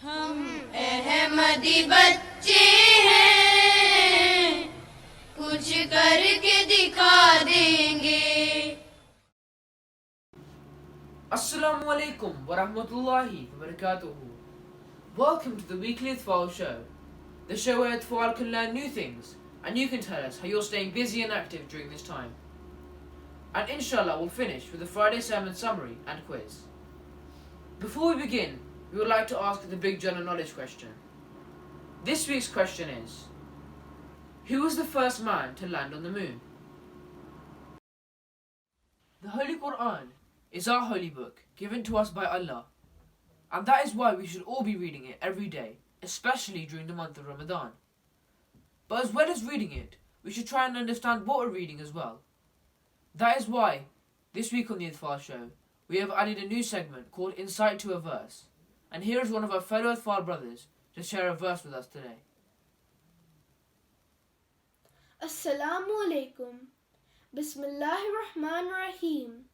हम अहमदी बच्चे हैं, कुछ करके दिखा देंगे. Assalamu alaikum wa rahmatullahi wa barakatuhu. Welcome to the weekly Atfal show, the show where Atfal can learn new things and you can tell us how you're staying busy and active during this time. And inshallah we'll finish with a Friday sermon summary and quiz. Before we begin, we would like to ask the big general knowledge question. This week's question is, who was the first man to land on the moon? The Holy Quran is our holy book given to us by Allah, and that is why we should all be reading it every day, especially during the month of Ramadan. But as well as reading it, we should try and understand what we're reading as well. That is why, this week on the Atfal show, we have added a new segment called Insight to a Verse, and here is one of our fellow Atfal brothers to share a verse with us today. Assalamu alaikum. Bismillahir Rahmanir Rahim.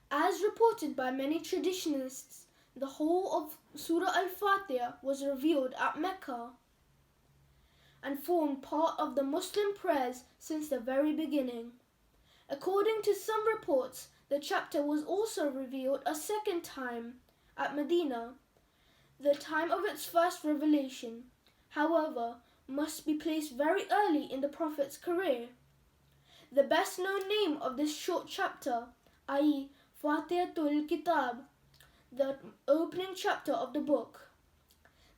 As reported by many traditionalists, the whole of Surah Al-Fatiha was revealed at Mecca and formed part of the Muslim prayers since the very beginning. According to some reports, the chapter was also revealed a second time at Medina. The time of its first revelation, however, must be placed very early in the Prophet's career. The best known name of this short chapter, i.e. Fatihatul Kitab, the opening chapter of the book.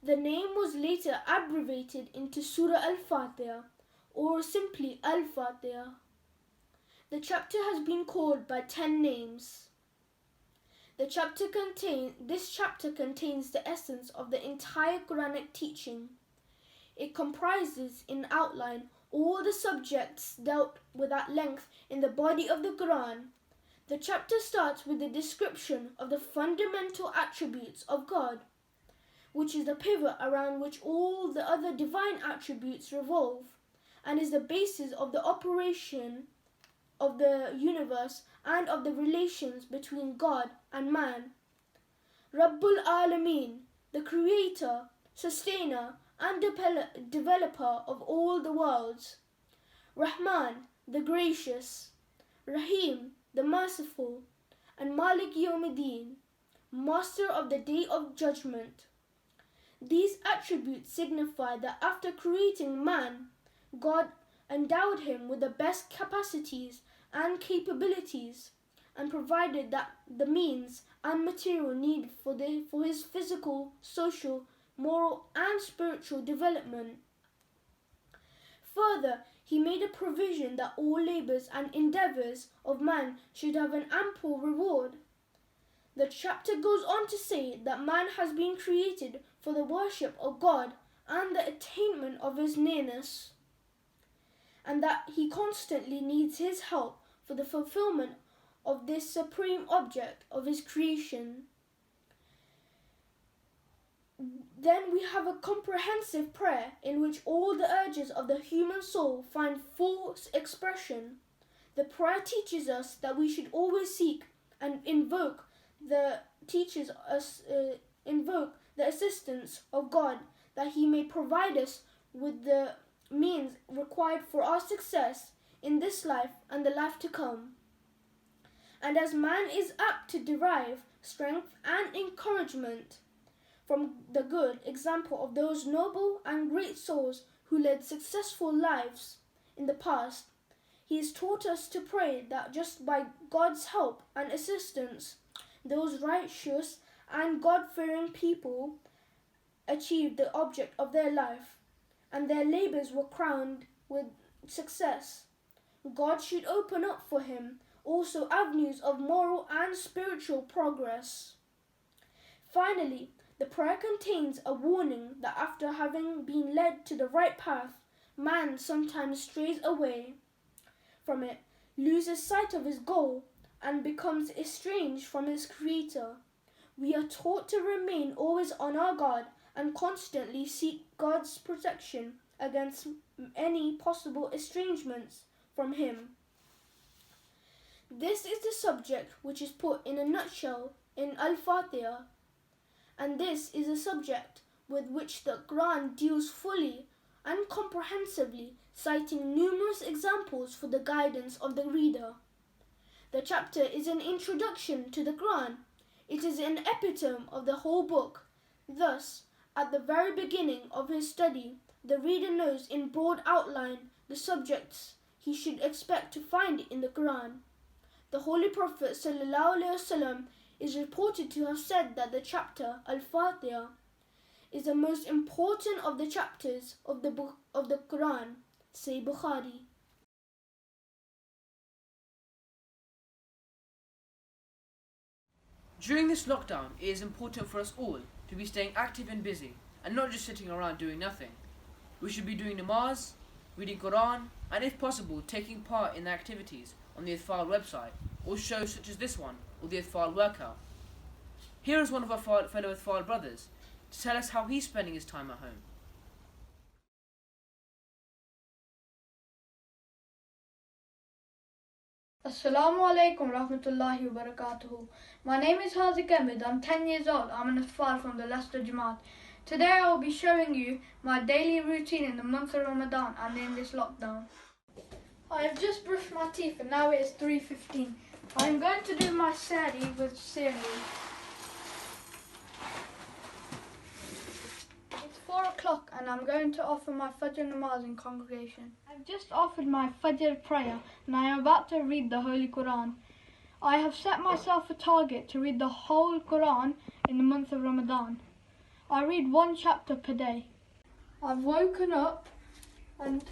The name was later abbreviated into Surah Al-Fatiha or simply Al-Fatiha. The chapter has been called by 10 names. This chapter contains the essence of the entire Quranic teaching. It comprises in outline all the subjects dealt with at length in the body of the Quran. The chapter starts with the description of the fundamental attributes of God, which is the pivot around which all the other divine attributes revolve, and is the basis of the operation of the universe and of the relations between God and man. Rabbul Alameen, the creator, sustainer, and developer of all the worlds. Rahman, the gracious. Rahim, the merciful. And Malik Yawmiddin, master of the day of judgment. These attributes signify that after creating man, God endowed him with the best capacities and capabilities and provided that the means and material needed for his physical, social, moral and spiritual development. Further, he made a provision that all labours and endeavours of man should have an ample reward. The chapter goes on to say that man has been created for the worship of God and the attainment of his nearness, and that he constantly needs his help for the fulfillment of this supreme object of his creation. Then we have a comprehensive prayer in which all the urges of the human soul find full expression. The prayer teaches us that we should always seek and invoke the assistance of God, that he may provide us with the means required for our success in this life and the life to come. And as man is apt to derive strength and encouragement from the good example of those noble and great souls who led successful lives in the past, he has taught us to pray that just by God's help and assistance, those righteous and God-fearing people achieved the object of their life, and their labours were crowned with success. God should open up for him also avenues of moral and spiritual progress. Finally, the prayer contains a warning that after having been led to the right path, man sometimes strays away from it, loses sight of his goal, and becomes estranged from his Creator. We are taught to remain always on our guard and constantly seek God's protection against any possible estrangements from him. This is the subject which is put in a nutshell in Al-Fatiha, and this is a subject with which the Quran deals fully and comprehensively, citing numerous examples for the guidance of the reader. The chapter is an introduction to the Quran. It is an epitome of the whole book. Thus, at the very beginning of his study, the reader knows in broad outline the subjects he should expect to find in the Quran. The Holy Prophet ﷺ is reported to have said that the chapter Al-Fatiha is the most important of the chapters of the book of the Quran, say Bukhari. During this lockdown, it is important for us all to be staying active and busy and not just sitting around doing nothing. We should be doing namaz, reading Quran, and if possible, taking part in the activities on the Atfal website or shows such as this one or the Atfal workout. Here is one of our fellow Atfal brothers to tell us how he's spending his time at home. Assalamu alaikum rahmatullahi wa barakatuhu. My name is JazakAllah. I'm 10 years old. I'm an Atfal from the Leicester Jamaat. Today I will be showing you my daily routine in the month of Ramadan and in this lockdown. I have just brushed my teeth and now it is 3:15. I am going to do my sahri with cereal. It's 4 o'clock and I'm going to offer my Fajr namaz in congregation. I've just offered my Fajr prayer and I am about to read the Holy Quran. I have set myself a target to read the whole Quran in the month of Ramadan. I read one chapter per day. I've woken up and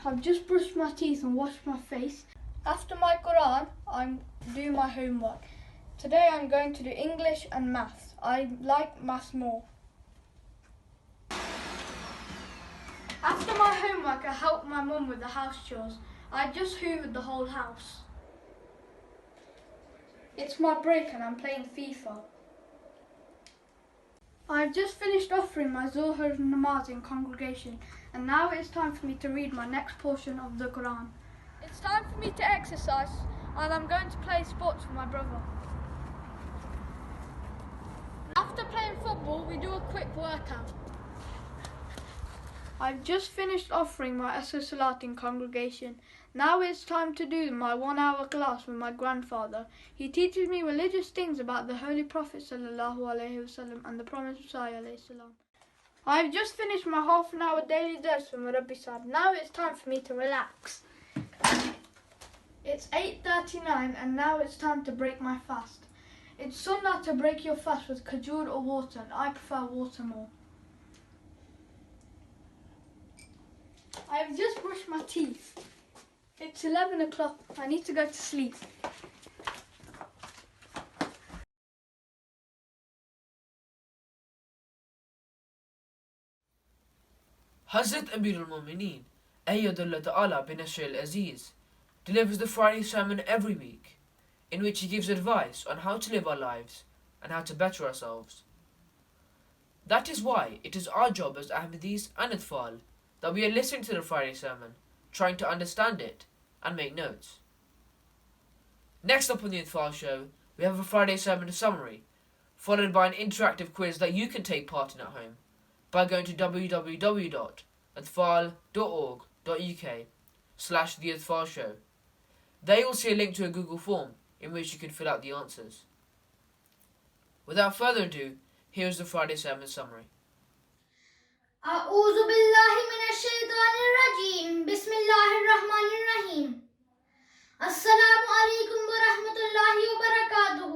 I've just brushed my teeth and washed my face. After my Quran, I'm doing my homework. Today I'm going to do English and maths. I like maths more. After my homework, I helped my mum with the house chores. I just hoovered the whole house. It's my break and I'm playing FIFA. I've just finished offering my Zuhr namaz in congregation and now it's time for me to read my next portion of the Quran. It's time for me to exercise and I'm going to play sports with my brother. After playing football, we do a quick workout. I've just finished offering my Asr Salat in congregation. Now it's time to do my 1 hour class with my grandfather. He teaches me religious things about the Holy Prophet ﷺ and the Promised Messiah ﷺ. I've just finished my half an hour daily dose from Rabbi Saad. Now it's time for me to relax. It's 8:39 and now it's time to break my fast. It's sunnah to break your fast with kajur or water and I prefer water more. I've just brushed my teeth. It's 11 o'clock. I need to go to sleep. Hazrat Amir al-Mu'mineen, Ayyadullah Ta'ala bin Nashr al-Aziz, delivers the Friday sermon every week, in which he gives advice on how to live our lives and how to better ourselves. That is why it is our job as Ahmadis and Atfal that we are listening to the Friday sermon, trying to understand it and make notes. Next up on the Atfal show, we have a Friday sermon summary, followed by an interactive quiz that you can take part in at home by going to www.atfal.org.uk/The Atfal Show. There you will see a link to a Google form in which you can fill out the answers. Without further ado, here is the Friday sermon summary. أعوذ بالله من الشيطان الرجيم بسم الله الرحمن الرحيم السلام عليكم ورحمة الله وبركاته.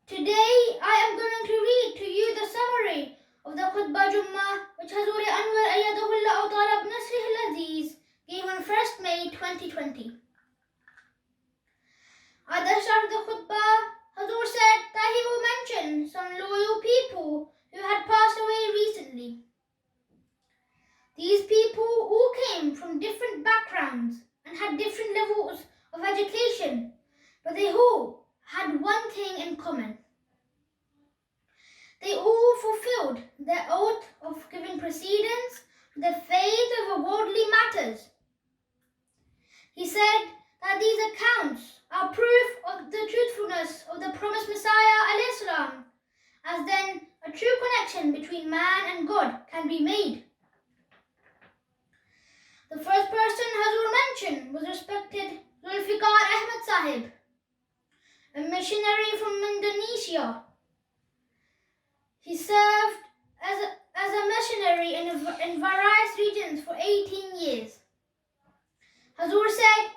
Today I am going to read to you the summary of the Khutbah Jummah which Hazur Anwar Ayyadahullah Ta'ala bin Nasr al-Aziz gave on 1st May 2020. At the start of the Khutbah, Hazur said that he will mention some loyal people who had passed away recently. These people all came from different backgrounds and had different levels of education, but they all had one thing in common. They all fulfilled their oath of giving precedence to the faith over worldly matters. He said that these accounts are proof of the truthfulness of the promised Messiah ﷺ, as then a true connection between man and God can be made. The first person Hazur mentioned was respected Zulfikar Ahmed Sahib, a missionary from Indonesia. He served as a missionary in various regions for 18 years. Hazur said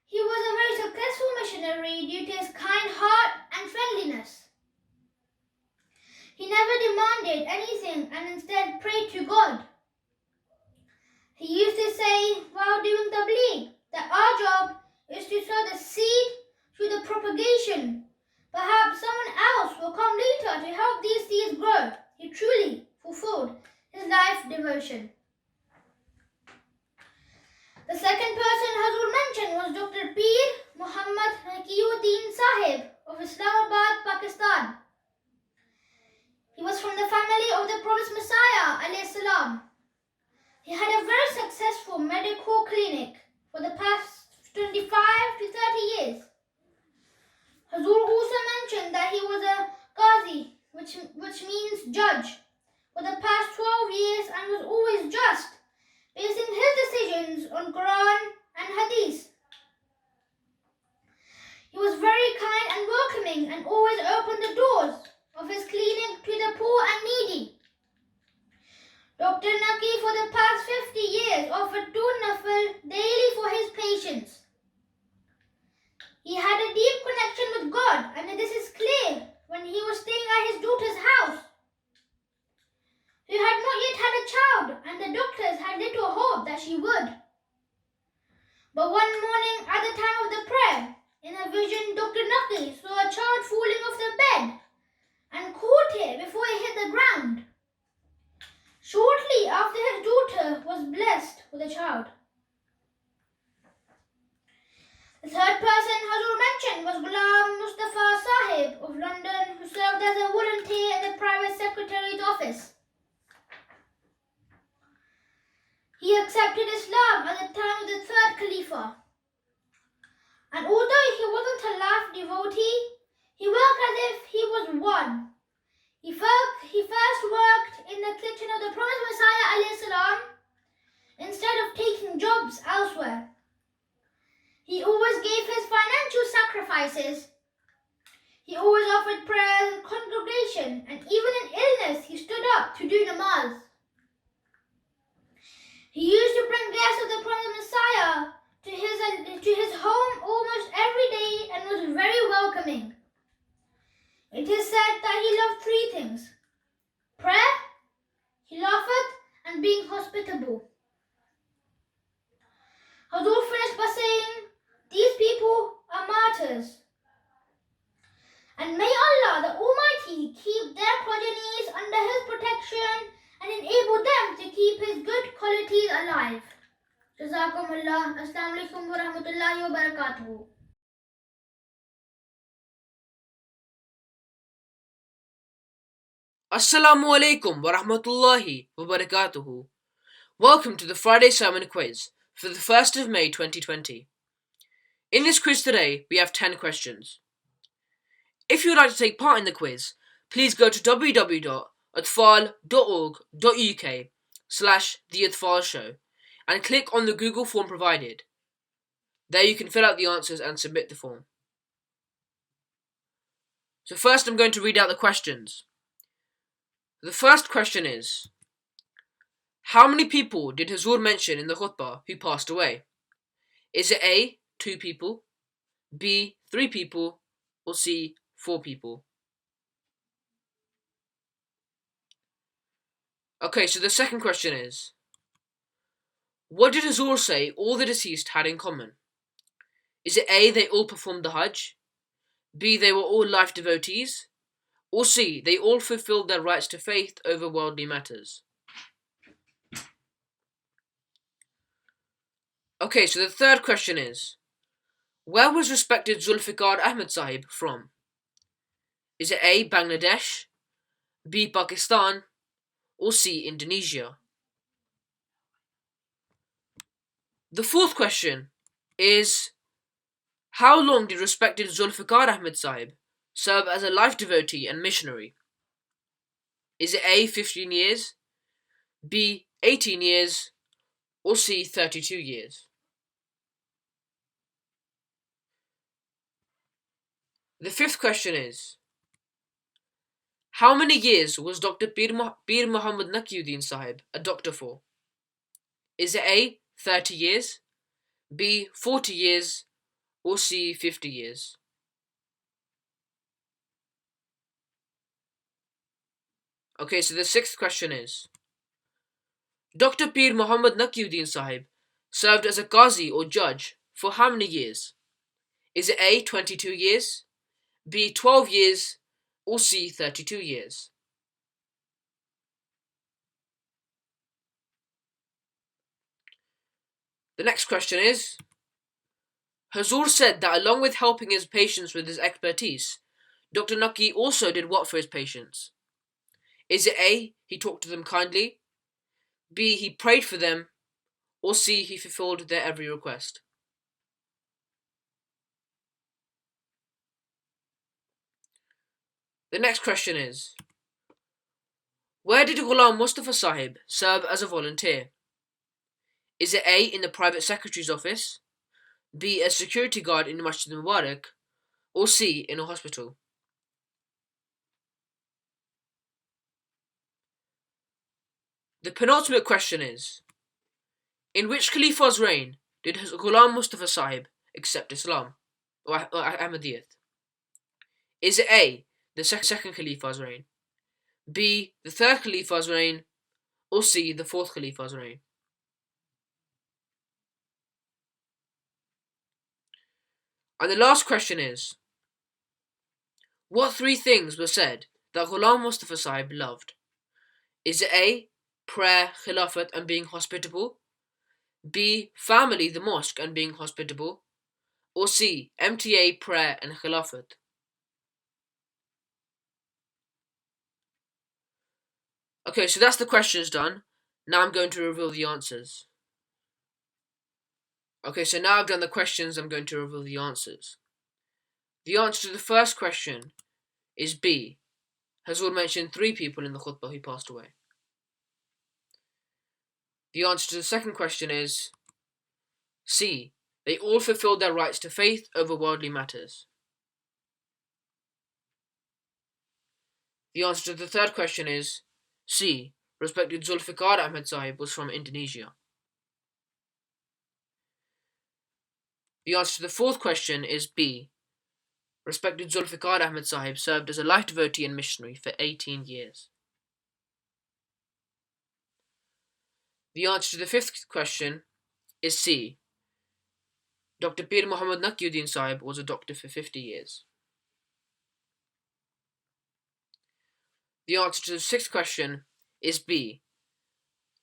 he was a very successful missionary due to his kind heart and friendliness. He never demanded anything and instead prayed to God. He used to say while doing tabligh that our job is to sow the seed through the propagation. Perhaps someone else will come later to help these seeds grow. He truly fulfilled his life devotion. The second person Hazur mentioned was Dr. Peer Muhammad Naqiuddin Sahib of Islamabad, Pakistan. He was from the family of the Prophet Messiah alayhi salam. He had a very successful medical clinic for the past 25 to 30 years. Hazur also mentioned that he was a qazi, which means judge, for the past 12 years and was always just, basing his decisions on Quran and Hadith. He was very kind and welcoming and always opened the doors of his clinic to the poor and needy. Dr. Naqi for the past 50 years offered 2 nafil daily for his patients. He had a deep connection with God, and this is clear when he was staying at his daughter's house. He had not yet had a child, and the doctors had little hope that she would. But one morning at the time of the prayer, in a vision, Dr. Naqi saw a child falling off the bed and caught it before it hit the ground. Shortly after, his daughter was blessed with a child. The third person Hazur mentioned was Ghulam Mustafa Sahib of London, who served as a volunteer in the private secretary's office. He accepted Islam at the time of the third Khalifa. And although he wasn't a life devotee, he worked as if he was one. He first worked in the kitchen of the Prophet Messiah alayhi salam instead of taking jobs elsewhere. He always gave his financial sacrifices. He always offered prayers in congregation, and even in illness he stood up to do namaz. He used to bring guests of the Prophet Messiah to his home almost every day and was very welcoming. It is said that he loved 3 things: prayer, khilafat, and being hospitable. Hazur finished by saying, these people are martyrs. And may Allah the Almighty keep their progenies under His protection and enable them to keep His good qualities alive. JazakAllah. Assalamu alaikum wa rahmatullahi wa barakatuh. Assalamu alaikum wa rahmatullahi wa barakatuhu. Welcome to the Friday Sermon Quiz for the 1st of May 2020. In this quiz today, we have 10 questions. If you would like to take part in the quiz, please go to www.atfal.org.uk/theatfalshow and click on the Google form provided. There you can fill out the answers and submit the form. So first I'm going to read out the questions. The first question is, how many people did Hazur mention in the khutbah who passed away? Is it A, 2 people, B, 3 people, or C, 4 people? Okay, so the second question is, what did Hazur say all the deceased had in common? Is it A, they all performed the Hajj, B, they were all life devotees, or C, they all fulfilled their rights to faith over worldly matters? Okay, so the third question is, where was respected Zulfikar Ahmed Sahib from? Is it A, Bangladesh, B, Pakistan, or C, Indonesia? The fourth question is, how long did respected Zulfikar Ahmed Sahib serve as a life devotee and missionary? Is it A, 15 years, B, 18 years, or C, 32 years? The fifth question is, how many years was Dr. Pir Muhammad Nakiuddin Sahib a doctor for? Is it A, 30 years, B, 40 years, or C, 50 years? Okay, so the sixth question is, Dr. Pir Muhammad Nakiuddin Sahib served as a Qazi or judge for how many years? Is it A, 22 years, B, 12 years, or C, 32 years? The next question is, Hazur said that along with helping his patients with his expertise, Dr. Naki also did what for his patients? Is it A, he talked to them kindly, B, he prayed for them, or C, he fulfilled their every request? The next question is, where did Ghulam Mustafa Sahib serve as a volunteer? Is it A, in the private secretary's office, B, as security guard in Masjid Mubarak, or C, in a hospital? The penultimate question is, in which Khalifa's reign did Ghulam Mustafa Sahib accept Islam, or Ahmadiyyat? Is it A, the second Khalifa's reign, B, the third Khalifa's reign, or C, the fourth Khalifa's reign? And the last question is, what three things were said that Ghulam Mustafa Sahib loved? Is it A, prayer, khilafat, and being hospitable, B, family, the mosque, and being hospitable, or C, MTA, prayer, and khilafat? Okay, so that's the questions done. Now I'm going to reveal the answers. Okay, so now I've done the questions, I'm going to reveal the answers. The answer to the first question is B. Hazur mentioned 3 people in the khutbah who passed away. The answer to the second question is C. They all fulfilled their rights to faith over worldly matters. The answer to the third question is C. Respected Zulfikar Ahmed Sahib was from Indonesia. The answer to the fourth question is B. Respected Zulfikar Ahmed Sahib served as a life devotee and missionary for 18 years. The answer to the fifth question is C. Dr. Pir Muhammad Nakiuddin Sahib was a doctor for 50 years. The answer to the sixth question is B.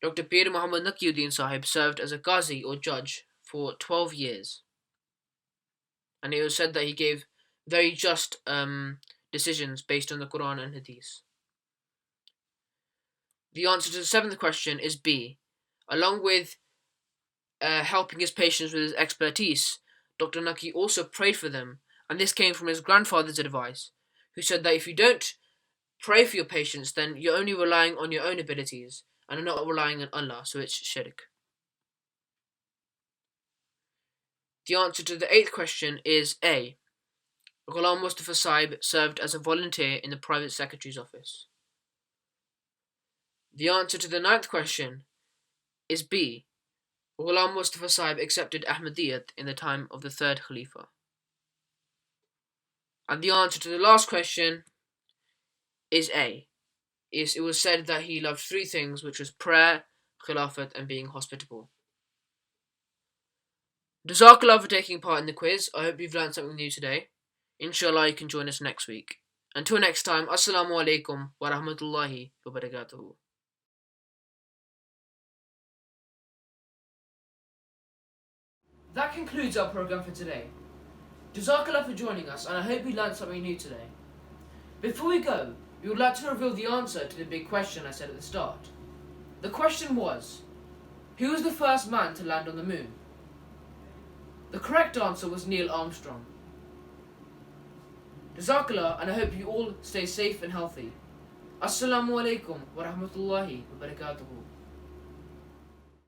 Dr. Pir Muhammad Nakiuddin Sahib served as a Qazi or judge for 12 years. And it was said that he gave very just decisions based on the Quran and Hadith. The answer to the seventh question is B. Along with helping his patients with his expertise, Dr. Naki also prayed for them, and this came from his grandfather's advice, who said that if you don't pray for your patients, then you're only relying on your own abilities and are not relying on Allah, so it's shirk. The answer to the eighth question is A. Ghulam Mustafa Sahib served as a volunteer in the private secretary's office. The answer to the ninth question is B. Ghulam Mustafa Sahib accepted Ahmadiyyat in the time of the third Khalifa. And the answer to the last question is A. It was said that he loved 3 things, which was prayer, khilafat, and being hospitable. JazakAllah for taking part in the quiz. I hope you've learned something new today. Inshallah, you can join us next week. Until next time, Assalamu alaikum wa rahmatullahi wa barakatuhu. That concludes our program for today. JazakAllah for joining us, and I hope you learned something new today. Before we go, we would like to reveal the answer to the big question I said at the start. The question was, who was the first man to land on the moon? The correct answer was Neil Armstrong. JazakAllah, and I hope you all stay safe and healthy. Assalamu alaikum wa rahmatullahi wa barakatuhu.